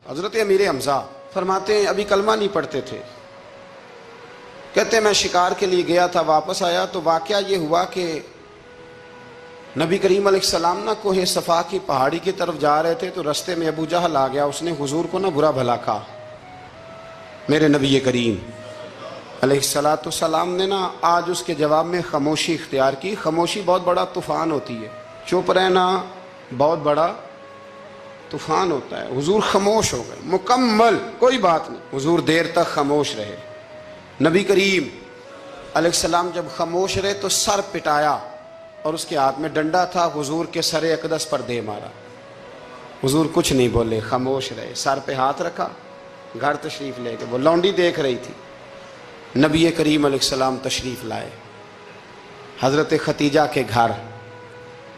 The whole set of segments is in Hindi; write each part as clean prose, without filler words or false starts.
हजरत अमीर हमजा फरमाते हैं अभी कलमा नहीं पढ़ते थे, कहते मैं शिकार के लिए गया था, वापस आया तो वाकया ये हुआ कि नबी करीम अलैहिस्सलाम ना कोहे सफ़ा की पहाड़ी की तरफ जा रहे थे तो रास्ते में अबू जहल आ गया। उसने हुजूर को ना बुरा भला कहा। मेरे नबी करीम अलैहिस्सलाम ने ना आज उसके जवाब में खामोशी इख्तियार की। खामोशी बहुत बड़ा तूफ़ान होती है, चुप रहना बहुत बड़ा तूफ़ान होता है। हुजूर खामोश हो गए मुकम्मल, कोई बात नहीं। हुजूर देर तक खामोश रहे। नबी करीम अलैहिस्सलाम जब खामोश रहे तो सर पिटाया और उसके हाथ में डंडा था, हुजूर के सरे अकदस पर दे मारा। हुजूर कुछ नहीं बोले, खामोश रहे, सर पे हाथ रखा, घर तशरीफ़ ले गए। वो लौंडी देख रही थी। नबी करीम अलैहिस्सलाम तशरीफ़ लाए हज़रत खतीजा के घर।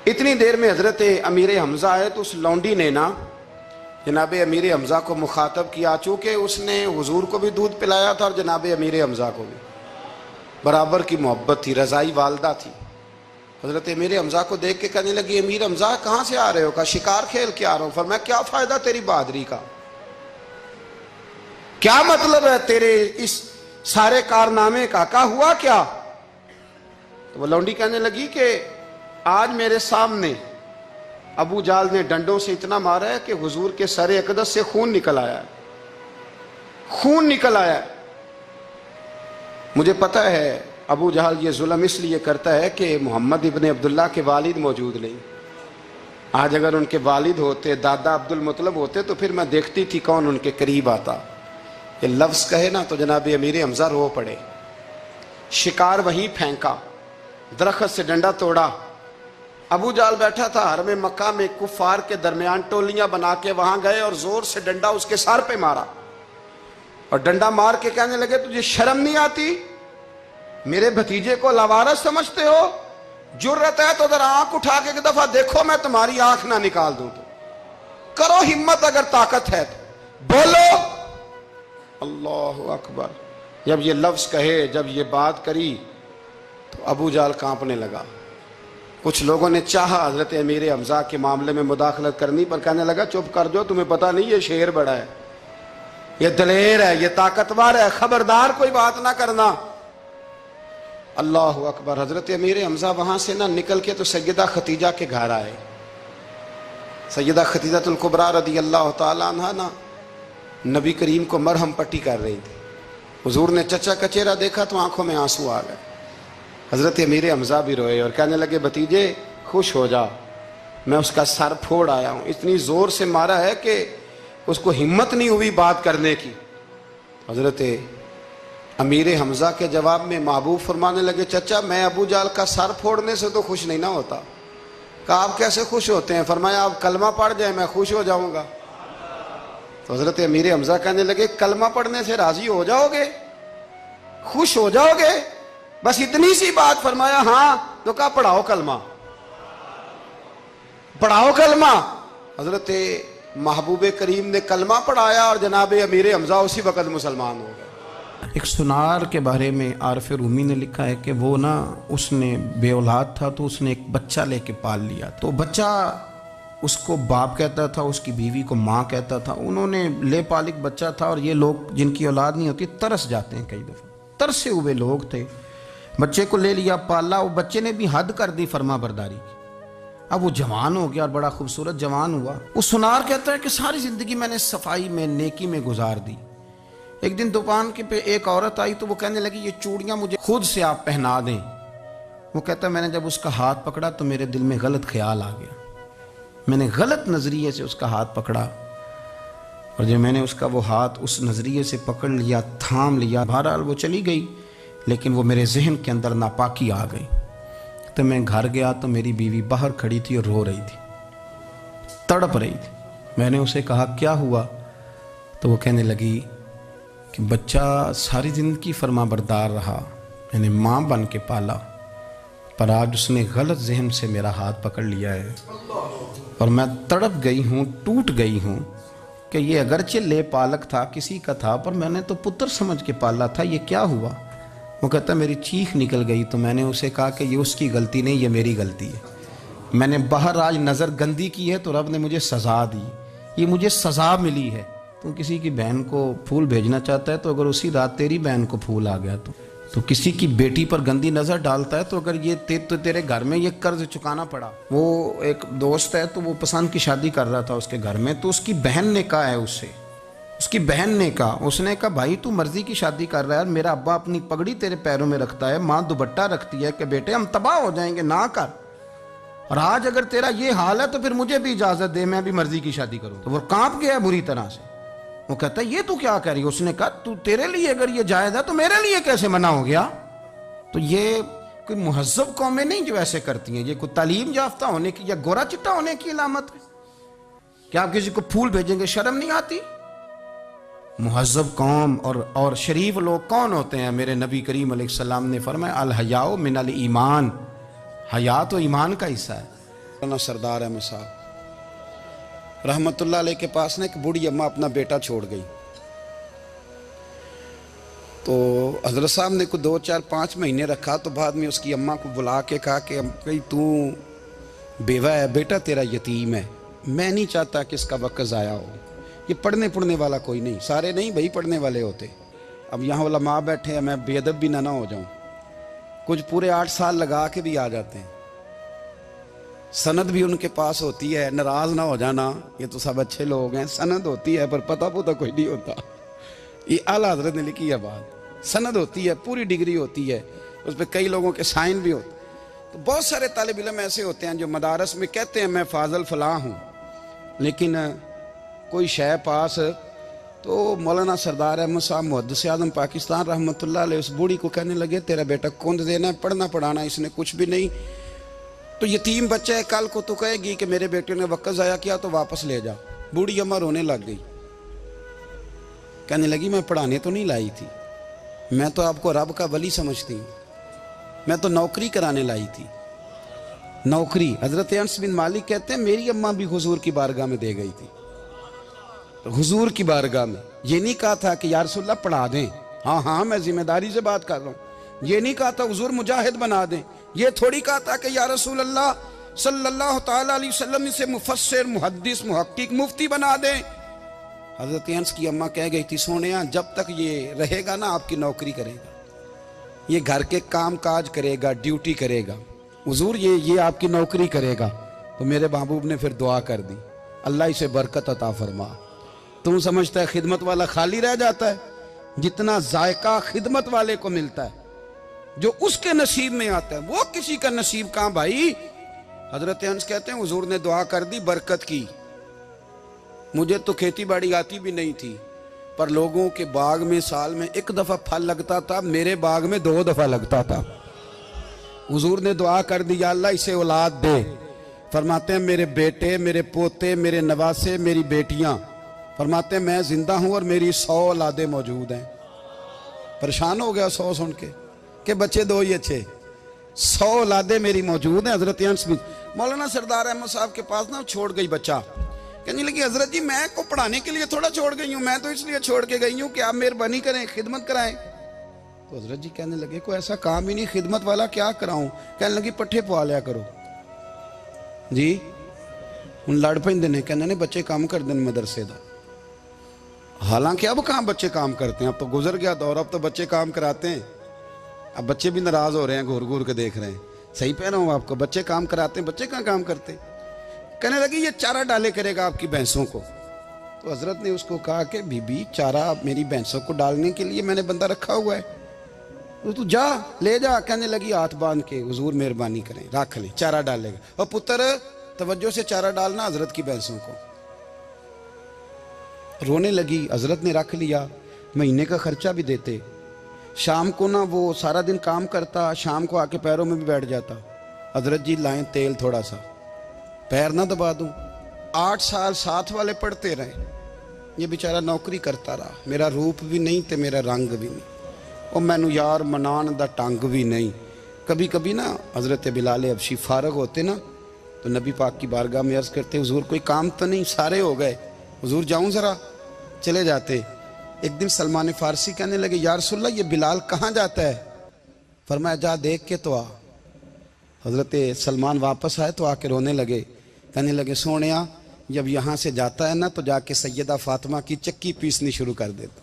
इतनी देर में हज़रत अमीर हमज़ा आए तो उस लौंडी ने ना जनाब अमीर हमज़ा को मुखातब किया। चूँकि उसने हुजूर को भी दूध पिलाया था और जनाब अमीर हमज़ा को भी बराबर की मोहब्बत थी, रज़ाई वालदा थी। हज़रत अमीर हमज़ा को देख के कहने लगी अमीर हमज़ा कहाँ से आ रहे हो? कहा शिकार खेल के आ रहा हूँ। फरमाया क्या फ़ायदा तेरी बहादुरी का, क्या मतलब है तेरे इस सारे कारनामे का, क्या हुआ क्या? तो वो लौंडी कहने लगी कि आज मेरे सामने अबू जाल ने डंडों से इतना मारा है कि हुजूर के सरे अकदस से खून निकल आया है, खून निकल आया है। मुझे पता है अबू जहल ये जुल्म इसलिए करता है कि मोहम्मद इब्न अब्दुल्ला के वालिद मौजूद नहीं। आज अगर उनके वालिद होते, दादा अब्दुल मुतलब होते तो फिर मैं देखती थी कौन उनके करीब आता। ये लफ्ज़ कहे ना तो जनाब अमीर हमज़ा रो पड़े। शिकार वहीं फेंका, दरख्त से डंडा तोड़ा। अबू जाल बैठा था हरम मक्का में, कुफार के दरमियान टोलियां बना के वहां गए और जोर से डंडा उसके सर पे मारा और डंडा मार के कहने लगे तुझे शर्म नहीं आती? मेरे भतीजे को लावारस समझते हो? जुर्रत है तो जरा आंख उठा के एक दफा देखो, मैं तुम्हारी आंख ना निकाल दूं। तो करो हिम्मत, अगर ताकत है तो बोलो अल्लाहु अकबर। जब ये लफ्ज कहे, जब ये बात करी तो अबू जाल कांपने लगा। कुछ लोगों ने चाहा हजरत अमीर हमज़ा के मामले में मुदाखलत करनी, पर कहने लगा चुप कर दो, तुम्हें पता नहीं ये शेर बड़ा है, ये दलेर है, ये ताकतवर है, खबरदार कोई बात ना करना। अल्लाह अकबर। हजरत अमीर हमज़ा वहां से ना निकल के तो सैयदा खतीजा के घर आए। सैयदा खतीजतुल कुबरा रदी अल्लाह ताला अन्हा ना नबी करीम को मरहम पट्टी कर रही थी। हुजूर ने चचा का चेहरा देखा तो आंखों में आंसू आ गए। हजरत अमीर हमज़ा भी रोए और कहने लगे भतीजे खुश हो जा, मैं उसका सर फोड़ आया हूँ। इतनी जोर से मारा है कि उसको हिम्मत नहीं हुई बात करने की। हजरत अमीर हमज़ा के जवाब में महबूब फरमाने लगे चचा मैं अबू जाल का सर फोड़ने से तो खुश नहीं ना होता। कहा आप कैसे खुश होते हैं? फरमाया आप कलमा पढ़ जाए मैं खुश हो जाऊंगा। तो हजरत अमीर हमज़ा कहने लगे कलमा पढ़ने से राजी हो जाओगे, खुश हो जाओगे, बस इतनी सी बात? फरमाया हाँ। तो कहा पढ़ाओ कलमा, पढ़ाओ कलमा। हजरत महबूब करीम ने कलमा पढ़ाया और जनाब अमीर हमज़ा उसी वक़्त मुसलमान हो गए। एक सुनार के बारे में आरफ रूमी ने लिखा है कि वो ना उसने बे औलाद था तो उसने एक बच्चा लेके पाल लिया। तो बच्चा उसको बाप कहता था, उसकी बीवी को माँ कहता था। उन्होंने ले पालिक बच्चा था और ये लोग जिनकी औलाद नहीं होती तरस जाते हैं, कई दफ़ा तरसे हुए लोग थे। बच्चे को ले लिया, पाला। वो बच्चे ने भी हद कर दी फर्मा बरदारी की। अब वो जवान हो गया और बड़ा खूबसूरत जवान हुआ। वो सुनार कहता है कि सारी ज़िंदगी मैंने सफाई में, नेकी में गुजार दी। एक दिन दुकान के पे एक औरत आई तो वो कहने लगी ये चूड़ियाँ मुझे खुद से आप पहना दें। वो कहता मैंने जब उसका हाथ पकड़ा तो मेरे दिल में गलत ख्याल आ गया, मैंने गलत नज़रिए से उसका हाथ पकड़ा और जब मैंने उसका वो हाथ उस नज़रिए से पकड़ लिया, थाम लिया, बहरहाल वो चली गई, लेकिन वो मेरे जहन के अंदर नापाकी आ गई। तो मैं घर गया तो मेरी बीवी बाहर खड़ी थी और रो रही थी, तड़प रही थी। मैंने उसे कहा क्या हुआ? तो वो कहने लगी कि बच्चा सारी ज़िंदगी फर्मा बरदार रहा, मैंने माँ बन के पाला, पर आज उसने गलत जहन से मेरा हाथ पकड़ लिया है और मैं तड़प गई हूँ, टूट गई हूँ कि ये अगरचे ले पालक था, किसी का था, पर मैंने तो पुत्र समझ के पाला था, ये क्या हुआ? वो कहता मेरी चीख निकल गई। तो मैंने उसे कहा कि ये उसकी गलती नहीं, ये मेरी गलती है। मैंने बाहर आज नज़र गंदी की है तो रब ने मुझे सज़ा दी, ये मुझे सज़ा मिली है। तू किसी की बहन को फूल भेजना चाहता है तो अगर उसी रात तेरी बहन को फूल आ गया तो किसी की बेटी पर गंदी नज़र डालता है तो अगर ये तेरे घर में ये कर्ज चुकाना पड़ा। वो एक दोस्त है तो वो पसंद की शादी कर रहा था उसके घर में, तो उसकी बहन ने कहा है उससे, उसकी बहन ने कहा, उसने कहा भाई तू मर्जी की शादी कर रहा है, मेरा अब्बा अपनी पगड़ी तेरे पैरों में रखता है, माँ दुपट्टा रखती है कि बेटे हम तबाह हो जाएंगे ना कर, और आज अगर तेरा ये हाल है तो फिर मुझे भी इजाजत दे, मैं भी मर्जी की शादी करूँ। तो वो कांप गया बुरी तरह से। वो कहता है ये तू क्या कह रही है? उसने कहा तू तेरे लिए अगर ये जायज है तो मेरे लिए कैसे मना हो गया? तो ये कोई मुहज्जब कौमें नहीं जो ऐसे करती हैं, ये कोई तालीम याफ्ता होने की या गोरा चिट्टा होने की अलामत है? क्या आप किसी को फूल भेजेंगे? शर्म नहीं आती? मुहज्जब कौम और शरीफ लोग कौन होते हैं? मेरे नबी करीम अलैहिस्सलाम ने फरमाया अल हयाओ मिनल ईमान, हया तो ईमान का हिस्सा है। सरदार अहमद साहब रहमतुल्लाह अलैह के पास ना एक बूढ़ी अम्मा अपना बेटा छोड़ गई, तो हजरत साहब ने कुछ 2, 4, 5 महीने रखा, तो बाद में उसकी अम्मा को बुला के कहा कि तू बेवा है बेटा, तेरा यतीम है, मैं नहीं चाहता कि इसका वक्त ज़ाया हो, ये पढ़ने वाला कोई नहीं, सारे नहीं भाई पढ़ने वाले होते। अब यहाँ वाला माँ बैठे हैं, मैं बेअदब भी ना हो जाऊँ, कुछ पूरे 8 साल लगा के भी आ जाते हैं, सनद भी उनके पास होती है, नाराज ना हो जाना, ये तो सब अच्छे लोग हैं, सनद होती है पर पता पुता कोई नहीं होता। ये आला हजरत ने लिखी है बात, सनद होती है, पूरी डिग्री होती है, उस पर कई लोगों के साइन भी होते। तो बहुत सारे तालिब इल्म ऐसे होते हैं जो मदारस में कहते हैं मैं फाजल फलां हूँ, लेकिन कोई शय पास, तो मौलाना सरदार अहमद साहब मुहद्दिस आज़म पाकिस्तान रहमतुल्लाह अलैह उस बूढ़ी को कहने लगे तेरा बेटा कुंद देना है, पढ़ना पढ़ाना इसने कुछ भी नहीं, तो यतीम बच्चा है, कल को तो कहेगी कि मेरे बेटे ने वक्त ज़ाया किया तो वापस ले जा। बूढ़ी अम्मा रोने लग गई, कहने लगी मैं पढ़ाने तो नहीं लाई थी, मैं तो आपको रब का वली समझती हूँ, मैं तो नौकरी कराने लाई थी, नौकरी। हजरत अनस बिन मालिक कहते हैं मेरी अम्मा भी हुजूर की बारगाह में दे गई थी, तो हुजूर की बारगाह में ये नहीं कहा था कि या रसूलल्लाह पढ़ा दें, हाँ हाँ मैं जिम्मेदारी से बात कर रहा हूँ, ये नहीं कहा था हुजूर मुजाहिद बना दें, ये थोड़ी कहा था कि या रसूलल्लाह सल्लल्लाहु तआला अलैहि वसल्लम से मुफस्सिर मुहद्दिस मुहक्किक मुफ्ती बना दें। हजरत अनस की अम्मा कह गई थी सोनिया जब तक ये रहेगा ना आपकी नौकरी करेगा, ये घर के काम काज करेगा, ड्यूटी करेगा, हुजूर ये आपकी नौकरी करेगा। तो मेरे महबूब ने फिर दुआ कर दी अल्लाह इसे बरकत अता फरमा। तुम समझता है खिदमत वाला खाली रह जाता है? जितना जायका खिदमत वाले को मिलता है, जो उसके नसीब में आता है, वो किसी का नसीब कहां भाई। हजरत अनस कहते हैं हुजूर ने दुआ कर दी बरकत की, मुझे तो खेती बाड़ी आती भी नहीं थी, पर लोगों के बाग में साल में 1 दफा फल लगता था, मेरे बाग में 2 दफा लगता था। हुजूर ने दुआ कर दी अल्लाह इसे औलाद दे। फरमाते हैं मेरे बेटे, मेरे पोते, मेरे नवासे, मेरी बेटियां, फरमाते हैं मैं जिंदा हूं और मेरी 100 औलादे मौजूद हैं। परेशान हो गया 100 सुन के कि बच्चे 2 ही अच्छे, 100 औलादे मेरी मौजूद हैं। हजरत अनस बिन मौलाना सरदार अहमद साहब के पास ना छोड़ गई बच्चा, कहने लगी हजरत जी मैं को पढ़ाने के लिए थोड़ा छोड़ गई हूँ, मैं तो इसलिए छोड़ के गई हूँ कि आप मेहरबानी करें खिदमत कराएं। तो हजरत जी कहने लगे कोई ऐसा काम ही नहीं, खिदमत वाला क्या कराऊं? कहने लगी पट्ठे पवा लिया करो जी। हूँ लड़ पेंदे ने, कहने ने बच्चे काम कर दें मदरसे का। हालांकि अब कहाँ बच्चे काम करते हैं, अब तो गुजर गया दौर, अब तो बच्चे काम कराते हैं। अब बच्चे भी नाराज हो रहे हैं, घूर घूर के देख रहे हैं। सही कह रहा हूँ आपको, बच्चे काम कराते हैं, बच्चे कहाँ काम करते। कहने लगी ये चारा डाले करेगा आपकी भैंसों को। तो हजरत ने उसको कहा कि बीबी चारा मेरी भैंसों को डालने के लिए मैंने बंदा रखा हुआ है, तो तू जा ले जा। कहने लगी हाथ बांध के हुजूर मेहरबानी करें रख ले, चारा डालेगा। और पुत्र तवज्जो से चारा डालना हजरत की भैंसों को। रोने लगी, हजरत ने रख लिया, महीने का खर्चा भी देते। शाम को ना वो सारा दिन काम करता, शाम को आके पैरों में भी बैठ जाता, हजरत जी लाएं तेल थोड़ा सा, पैर ना दबा दूं। 8 साल साथ वाले पढ़ते रहे, ये बेचारा नौकरी करता रहा, मेरा रूप भी नहीं ते मेरा रंग भी नहीं, और मैनू यार मनान दा टंग भी नहीं। कभी कभी ना हजरत बिलाल हबशी फारग होते ना तो नबी पाक की बारगाह में अर्ज करते हुजूर कोई काम तो नहीं, सारे हो गए, हुजूर जाऊं जरा, चले जाते। एक दिन सलमान फारसी कहने लगे या रसूलल्लाह ये बिलाल कहाँ जाता है? फरमाया जा देख के तो आ। हजरत सलमान वापस आए तो आके रोने लगे, कहने लगे सोनिया जब यहाँ से जाता है ना तो जाके सैयदा फातिमा की चक्की पीसनी शुरू कर देता,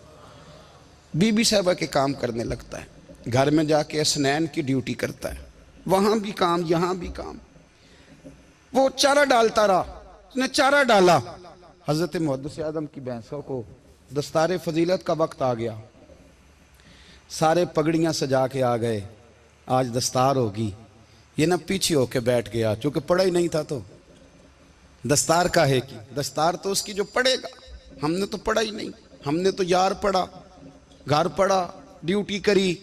बीबी साहबा के काम करने लगता है, घर में जाके स्नैन की ड्यूटी करता है, वहाँ भी काम यहाँ भी काम। वो चारा डालता रहा, उसने चारा डाला, हज़रत मुहद्दिस आदम की भैंसों को दस्तार फजीलत का वक्त आ गया, सारे पगड़ियाँ सजा के आ गए, आज दस्तार होगी। ये ना पीछे होके बैठ गया, चूँकि पढ़ा ही नहीं था तो दस्तार का है कि दस्तार तो उसकी जो पढ़ेगा, हमने तो पढ़ा ही नहीं, हमने तो यार पढ़ा, घर पढ़ा, ड्यूटी करी।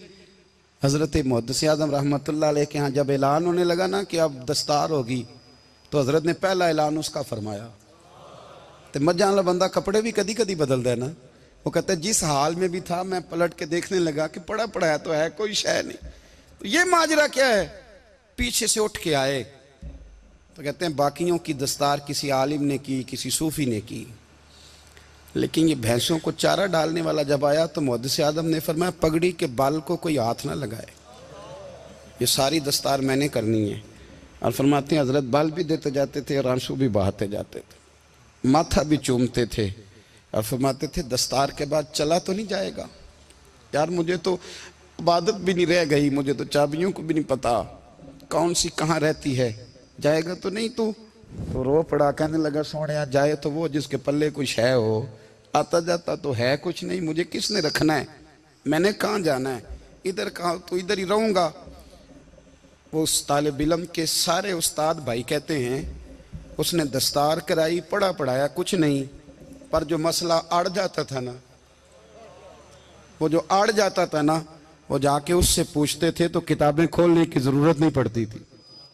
हज़रत मुहद्दिस आदम रहमतुल्लाह अलैह के यहाँ जब ऐलान होने लगा ना कि अब दस्तार होगी, तो हज़रत ने पहला ऐलान उसका फरमाया। तो मजा वाला बंदा कपड़े भी कदी कदी बदल दे ना, वो कहता है जिस हाल में भी था मैं पलट के देखने लगा कि पड़ा पड़ा है तो है, कोई शय नहीं, तो ये माजरा क्या है। पीछे से उठ के आए तो कहते हैं बाकियों की दस्तार किसी आलिम ने की, किसी सूफी ने की, लेकिन ये भैंसों को चारा डालने वाला जब आया तो मुहद्दिस आदम ने फरमाया पगड़ी के बाल को कोई हाथ ना लगाए, ये सारी दस्तार मैंने करनी है। और फरमाते हैं हजरत बाल भी देते जाते थे और आंसू भी बहाते जाते थे, माथा भी चूमते थे और फरमाते थे दस्तार के बाद चला तो नहीं जाएगा यार, मुझे तो इबादत भी नहीं रह गई, मुझे तो चाबियों को भी नहीं पता कौन सी कहाँ रहती है, जाएगा तो नहीं तू। तो रो पड़ा, कहने लगा सोने जाए तो वो जिसके पल्ले कुछ है हो, आता जाता तो है कुछ नहीं, मुझे किसने रखना है, मैंने कहाँ जाना है, इधर कहाँ तो इधर ही रहूँगा। वो उस तालिब इल्म के सारे उस्ताद भाई कहते हैं उसने दस्तार कराई, पढ़ा पढ़ाया कुछ नहीं, पर जो मसला अड़ जाता था ना, वो जो अड़ जाता था ना, वो जाके उससे पूछते थे तो किताबें खोलने की ज़रूरत नहीं पड़ती थी।